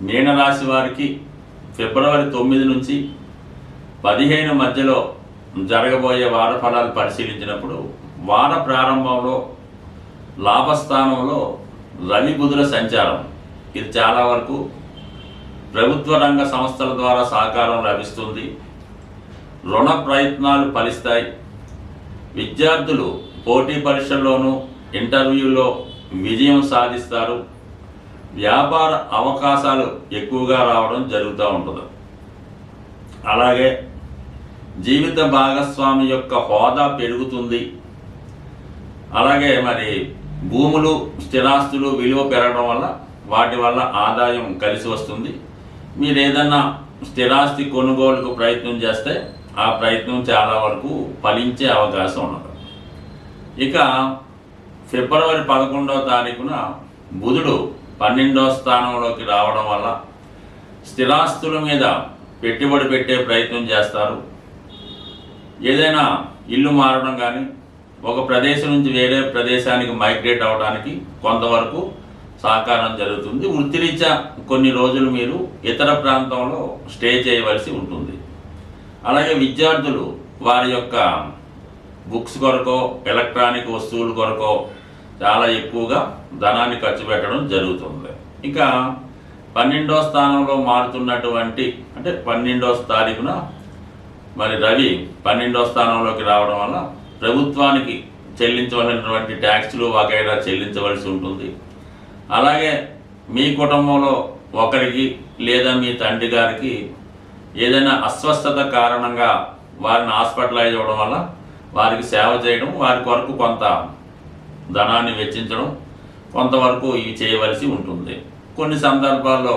మీనరాశి వారికి ఫిబ్రవరి 9 నుంచి 15 మధ్యలో జరగబోయే వార ఫలాలు పరిశీలించినప్పుడు వార ప్రారంభంలో లాభస్థానంలో రవి బుధుల సంచారం ఇది చాలా వరకు ప్రభుత్వ రంగ సంస్థల ద్వారా సహకారం లభిస్తుంది. రుణ ప్రయత్నాలు ఫలిస్తాయి. విద్యార్థులు పోటీ పరీక్షల్లోనూ ఇంటర్వ్యూలో విజయం సాధిస్తారు. వ్యాపార అవకాశాలు ఎక్కువగా రావడం జరుగుతూ ఉంటుంది. అలాగే జీవిత భాగస్వామి యొక్క హోదా పెరుగుతుంది. అలాగే భూములు స్థిరాస్తులు విలువ పెరగడం వల్ల వాటి వల్ల ఆదాయం కలిసి వస్తుంది. మీరు ఏదన్నా స్థిరాస్తి కొనుగోలుకు ప్రయత్నం చేస్తే ఆ ప్రయత్నం చాలా వరకు ఫలించే అవకాశం ఉన్నది. ఇక ఫిబ్రవరి 11వ తారీఖున బుధుడు 12వ స్థానంలోకి రావడం వల్ల స్థిరాస్తుల మీద పెట్టుబడి పెట్టే ప్రయత్నం చేస్తారు. ఏదైనా ఇల్లు మారడం కానీ ఒక ప్రదేశం నుంచి వేరే ప్రదేశానికి మైగ్రేట్ అవ్వడానికి కొంతవరకు సహకారం జరుగుతుంది. వృత్తిరీత్యా కొన్ని రోజులు మీరు ఇతర ప్రాంతంలో స్టే చేయవలసి ఉంటుంది. అలాగే విద్యార్థులు వారి యొక్క బుక్స్ కొరకో ఎలక్ట్రానిక్ వస్తువుల కొరకో చాలా ఎక్కువగా ధనాన్ని ఖర్చు పెట్టడం జరుగుతుంది. ఇక 12వ స్థానంలో మారుతున్నటువంటి అంటే 12వ తారీఖున రవి 12వ స్థానంలోకి రావడం వల్ల ప్రభుత్వానికి చెల్లించవలసినటువంటి ట్యాక్స్లు వగైరా చెల్లించవలసి ఉంటుంది. అలాగే మీ కుటుంబంలో ఒకరికి లేదా మీ తండ్రి గారికి ఏదైనా అస్వస్థత కారణంగా వారిని హాస్పిటలైజ్ అవ్వడం వల్ల వారికి సేవ చేయడం, వారి కొరకు కొంత ధనాన్ని వెచ్చించడం కొంతవరకు ఇవి చేయవలసి ఉంటుంది. కొన్ని సందర్భాల్లో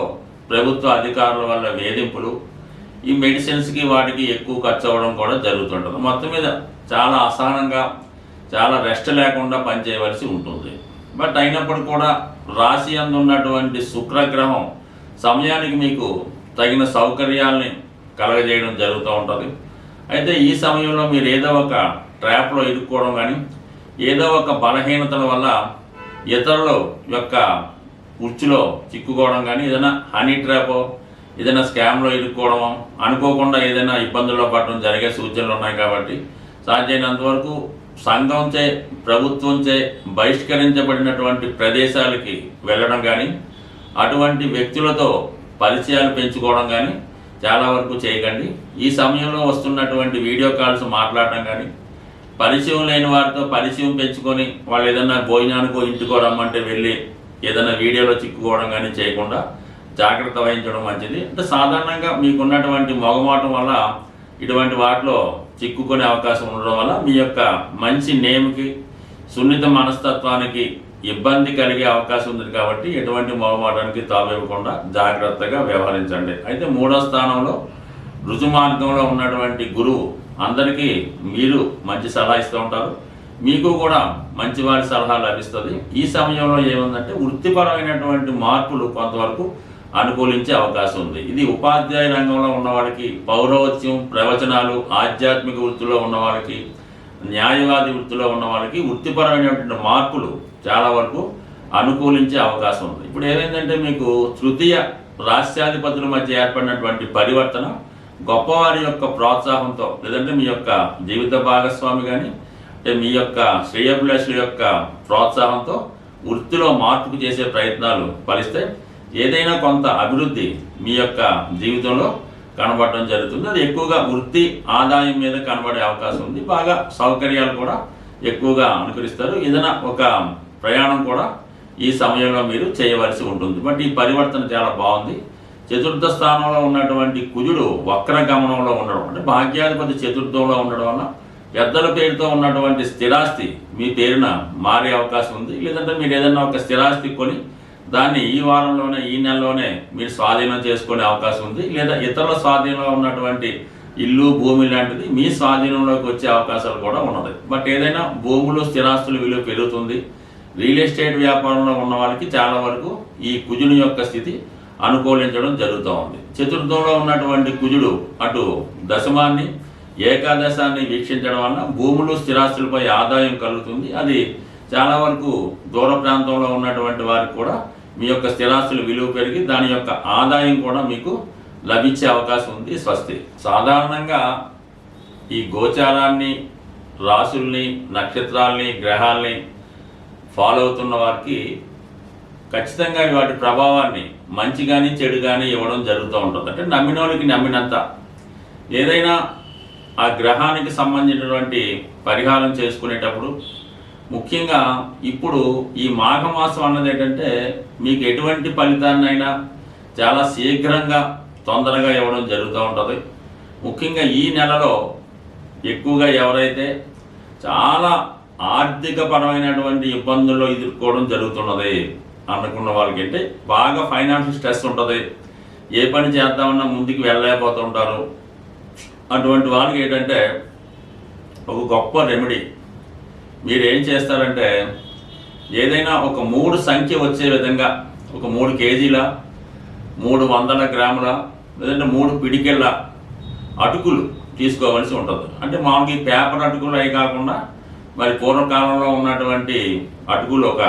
ప్రభుత్వ అధికారుల వల్ల వేధింపులు, ఈ మెడిసిన్స్కి వాటికి ఎక్కువ ఖర్చు అవ్వడం కూడా జరుగుతుంటుంది. మొత్తం మీద చాలా అసహనంగా చాలా రెస్ట్ లేకుండా పనిచేయవలసి ఉంటుంది. బట్ అయినప్పుడు కూడా రాశి యందు ఉన్నటువంటి శుక్రగ్రహం సమయానికి మీకు తగిన సౌకర్యాల్ని కలగజేయడం జరుగుతూ ఉంటుంది. అయితే ఈ సమయంలో మీరు ఏదో ఒక ట్రాప్లో ఇరుక్కోవడం కానీ ఏదో ఒక బలహీనతల వల్ల ఇతరుల యొక్క ఉచ్చులో చిక్కుకోవడం కానీ ఏదైనా హనీ ట్రాపో ఏదైనా స్కామ్లో ఇరుక్కోవడమో అనుకోకుండా ఏదైనా ఇబ్బందుల్లో పడడం జరిగే సూచనలు ఉన్నాయి. కాబట్టి సాధ్యమైనంత వరకు సంఘంచే ప్రభుత్వంచే బహిష్కరించబడినటువంటి ప్రదేశాలకి వెళ్ళడం కానీ అటువంటి వ్యక్తులతో పరిచయాలు పెంచుకోవడం కానీ చాలా వరకు చేయకండి. ఈ సమయంలో వస్తున్నటువంటి వీడియో కాల్స్ మాట్లాడడం కానీ పరిచయం లేని వారితో పరిచయం పెంచుకొని వాళ్ళు ఏదైనా భోజనానికో ఇంటికో రమ్మంటే వెళ్ళి ఏదైనా వీడియోలో చిక్కుకోవడం కానీ చేయకుండా జాగ్రత్త వహించడం మంచిది. అంటే సాధారణంగా మీకున్నటువంటి మొగమాటం వల్ల ఇటువంటి వాటిలో చిక్కుకునే అవకాశం ఉండడం వల్ల మీ యొక్క మంచి నేమ్కి సున్నిత మనస్తత్వానికి ఇబ్బంది కలిగే అవకాశం ఉంది. కాబట్టి ఎటువంటి మొగమాటానికి తావివ్వకుండా జాగ్రత్తగా వ్యవహరించండి. అయితే 3వ స్థానంలో రుజుమార్గంలో ఉన్నటువంటి గురువు అందరికీ మీరు మంచి సలహా ఇస్తూ ఉంటారు. మీకు కూడా మంచి వారి సలహా లభిస్తుంది. ఈ సమయంలో ఏముందంటే వృత్తిపరమైనటువంటి మార్పులు కొంతవరకు అనుకూలించే అవకాశం ఉంది. ఇది ఉపాధ్యాయ రంగంలో ఉన్నవాడికి, పౌరవత్యం ప్రవచనాలు ఆధ్యాత్మిక వృత్తిలో ఉన్నవాళ్ళకి, న్యాయవాది వృత్తిలో ఉన్న వాళ్ళకి వృత్తిపరమైనటువంటి మార్పులు చాలా వరకు అనుకూలించే అవకాశం ఉంది. ఇప్పుడు ఏమైందంటే మీకు తృతీయ రాష్ట్రాధిపతుల మధ్య ఏర్పడినటువంటి పరివర్తన గొప్పవారి యొక్క ప్రోత్సాహంతో లేదంటే మీ యొక్క జీవిత భాగస్వామి కానీ అంటే మీ యొక్క శ్రేయోభిలాషుల యొక్క ప్రోత్సాహంతో వృత్తిలో మార్పుకు చేసే ప్రయత్నాలు ఫలిస్తే ఏదైనా కొంత అభివృద్ధి మీ యొక్క జీవితంలో కనబడడం జరుగుతుంది. అది ఎక్కువగా వృత్తి ఆదాయం మీద కనబడే అవకాశం ఉంది. బాగా సౌకర్యాలు కూడా ఎక్కువగా అనుకరిస్తారు. ఏదైనా ఒక ప్రయాణం కూడా ఈ సమయంలో మీరు చేయవలసి ఉంటుంది. బట్ ఈ పరివర్తన చాలా బాగుంది. 4వ స్థానంలో ఉన్నటువంటి కుజుడు వక్ర గమనంలో ఉండడం అంటే భాగ్యాధిపతి 4థంలో ఉండడం వల్ల పెద్దల పేరుతో ఉన్నటువంటి స్థిరాస్తి మీ పేరున మారే అవకాశం ఉంది. లేదంటే మీరు ఏదైనా ఒక స్థిరాస్తి కొని దాన్ని ఈ వారంలోనే ఈ నెలలోనే మీరు స్వాధీనం చేసుకునే అవకాశం ఉంది. లేదా ఇతరుల స్వాధీనంలో ఉన్నటువంటి ఇల్లు భూమి లాంటిది మీ స్వాధీనంలోకి వచ్చే అవకాశాలు కూడా ఉన్నది. బట్ ఏదైనా భూములు స్థిరాస్తుల విలువ పెరుగుతుంది. రియల్ ఎస్టేట్ వ్యాపారంలో ఉన్న వాళ్ళకి చాలా వరకు ఈ కుజుని యొక్క స్థితి అనుకూలించడం జరుగుతూ ఉంది. 4థంలో ఉన్నటువంటి కుజుడు అటు దశమాన్ని ఏకాదశాన్ని వీక్షించడం వల్ల భూములు స్థిరాస్తులపై ఆదాయం కలుగుతుంది. అది చాలా వరకు దూర ప్రాంతంలో ఉన్నటువంటి వారికి కూడా మీ యొక్క స్థిరాస్తుల విలువ పెరిగి దాని యొక్క ఆదాయం కూడా మీకు లభించే అవకాశం ఉంది. స్వస్తి. సాధారణంగా ఈ గోచారాన్ని, రాసుల్ని, నక్షత్రాల్ని, గ్రహాల్ని ఫాలో అవుతున్న వారికి ఖచ్చితంగా వాటి ప్రభావాన్ని మంచి కానీ చెడు కానీ ఇవ్వడం జరుగుతూ ఉంటుంది. అంటే నమ్మిన వాళ్ళకి నమ్మినంత. ఏదైనా ఆ గ్రహానికి సంబంధించినటువంటి పరిహారం చేసుకునేటప్పుడు ముఖ్యంగా ఇప్పుడు ఈ మాఘమాసం అన్నది ఏంటంటే మీకు ఎటువంటి ఫలితాన్నైనా చాలా శీఘ్రంగా తొందరగా ఇవ్వడం జరుగుతూ ఉంటుంది. ముఖ్యంగా ఈ నెలలో ఎక్కువగా ఎవరైతే చాలా ఆర్థికపరమైనటువంటి ఇబ్బందుల్లో ఎదుర్కోవడం జరుగుతున్నది అనుకున్న వాళ్ళకి అంటే బాగా ఫైనాన్షియల్ స్ట్రెస్ ఉంటుంది, ఏ పని చేద్దామన్నా ముందుకు వెళ్ళలేకపోతూ ఉంటారు. అటువంటి వాళ్ళకి ఏంటంటే ఒక గొప్ప రెమెడీ మీరు ఏం చేస్తారంటే ఏదైనా ఒక 3 సంఖ్య వచ్చే విధంగా ఒక 3 కేజీల 300 గ్రాముల లేదంటే 3 పిడికెళ్ళ అటుకులు తీసుకోవాల్సి ఉంటుంది. అంటే మామూలుగా ఈ పేపర్ అటుకులు అవి కాకుండా మరి పూర్వకాలంలో ఉన్నటువంటి అటుకులు ఒక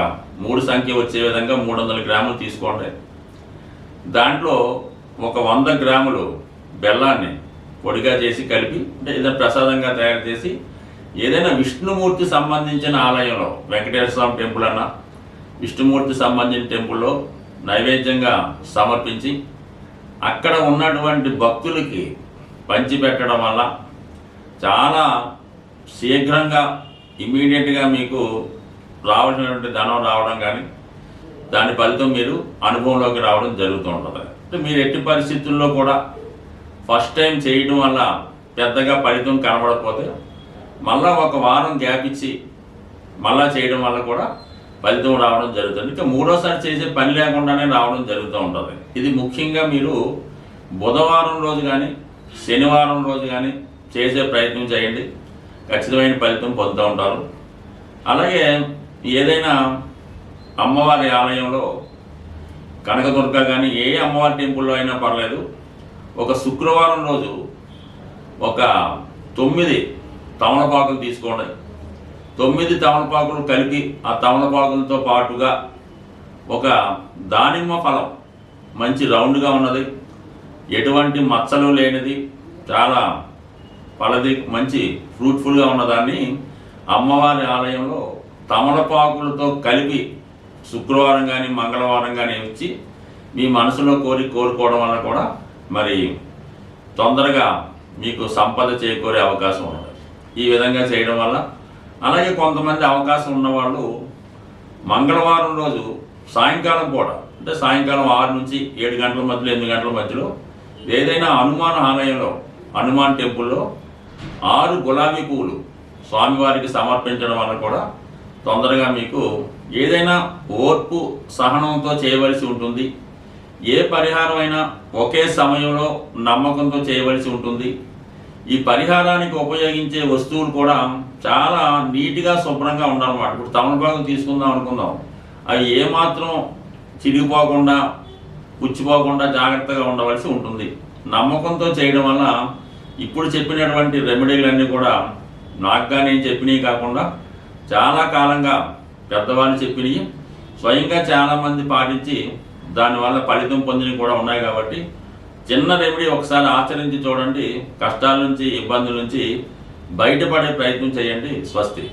3 సంఖ్య వచ్చే విధంగా 300 గ్రాములు తీసుకోండి. దాంట్లో ఒక 100 గ్రాములు బెల్లాన్ని పొడిగా చేసి కలిపి అంటే ఏదైనా ప్రసాదంగా తయారు చేసి ఏదైనా విష్ణుమూర్తి సంబంధించిన ఆలయంలో వెంకటేశ్వర స్వామి టెంపుల్ అన్నా విష్ణుమూర్తి సంబంధించిన టెంపుల్లో నైవేద్యంగా సమర్పించి అక్కడ ఉన్నటువంటి భక్తులకి పంచిపెట్టడం వల్ల చాలా శీఘ్రంగా ఇమీడియట్గా మీకు రావాల్సినటువంటి ధనం రావడం కానీ దాని ఫలితం మీరు అనుభవంలోకి రావడం జరుగుతూ ఉంటుంది. అంటే మీరు ఎట్టి పరిస్థితుల్లో కూడా ఫస్ట్ టైం చేయడం వల్ల పెద్దగా ఫలితం కనబడకపోతే మళ్ళీ ఒక వారం గ్యాప్ ఇచ్చి మళ్ళీ చేయడం వల్ల కూడా ఫలితం రావడం జరుగుతుంది. ఇంకా మూడోసారి చేసే పని లేకుండానే రావడం జరుగుతూ ఉంటుంది. ఇది ముఖ్యంగా మీరు బుధవారం రోజు కానీ శనివారం రోజు కానీ చేసే ప్రయత్నం చేయండి, ఖచ్చితమైన ఫలితం పొందుతూ ఉంటారు. అలాగే ఏదైనా అమ్మవారి ఆలయంలో కనకదుర్గ కానీ ఏ అమ్మవారి టెంపుల్లో అయినా పర్లేదు, ఒక శుక్రవారం రోజు ఒక 9 తమలపాకులు తీసుకోండి. 9 తమలపాకులు కలిపి ఆ తమలపాకులతో పాటుగా ఒక దానిమ్మ ఫలం మంచి రౌండ్గా ఉన్నది, ఎటువంటి మచ్చలు లేనిది, చాలా ఫలది మంచి ఫ్రూట్ఫుల్గా ఉన్నదాన్ని అమ్మవారి ఆలయంలో తమలపాకులతో కలిపి శుక్రవారం కానీ మంగళవారం కానీ ఇచ్చి మీ మనసులో కోరుకోవడం వల్ల కూడా మరి తొందరగా మీకు సంపద చేకూరే అవకాశం ఉన్నది. ఈ విధంగా చేయడం వల్ల అలాగే కొంతమంది అవకాశం ఉన్నవాళ్ళు మంగళవారం రోజు సాయంకాలం పూట అంటే సాయంకాలం 6 నుంచి 7 గంటల మధ్యలో 8 గంటల మధ్యలో ఏదైనా హనుమాన్ ఆలయంలో హనుమాన్ టెంపుల్లో 6 గులాబీ పువ్వులు స్వామివారికి సమర్పించడం వల్ల కూడా తొందరగా మీకు ఏదైనా ఓర్పు సహనంతో చేయవలసి ఉంటుంది. ఏ పరిహారం అయినా ఒకే సమయంలో నమ్మకంతో చేయవలసి ఉంటుంది. ఈ పరిహారానికి ఉపయోగించే వస్తువులు కూడా చాలా నీట్గా శుభ్రంగా ఉండాలన్నమాట. ఇప్పుడు తమలపాకులు తీసుకుందాం అనుకుందాం, అవి ఏమాత్రం చిరిగిపోకుండా పుచ్చిపోకుండా జాగ్రత్తగా ఉండవలసి ఉంటుంది. నమ్మకంతో చేయడం వల్ల ఇప్పుడు చెప్పినటువంటి రెమెడీలన్నీ కూడా నాకుగా నేను చెప్పినవి కాకుండా చాలా కాలంగా పెద్దవాళ్ళు చెప్పినవి స్వయంగా చాలామంది పాటించి దానివల్ల ఫలితం పొందినవి కూడా ఉన్నాయి. కాబట్టి చిన్న రెమెడీ ఒకసారి ఆచరించి చూడండి, కష్టాల నుంచి ఇబ్బందుల నుంచి బయటపడే ప్రయత్నం చేయండి. స్వస్తి.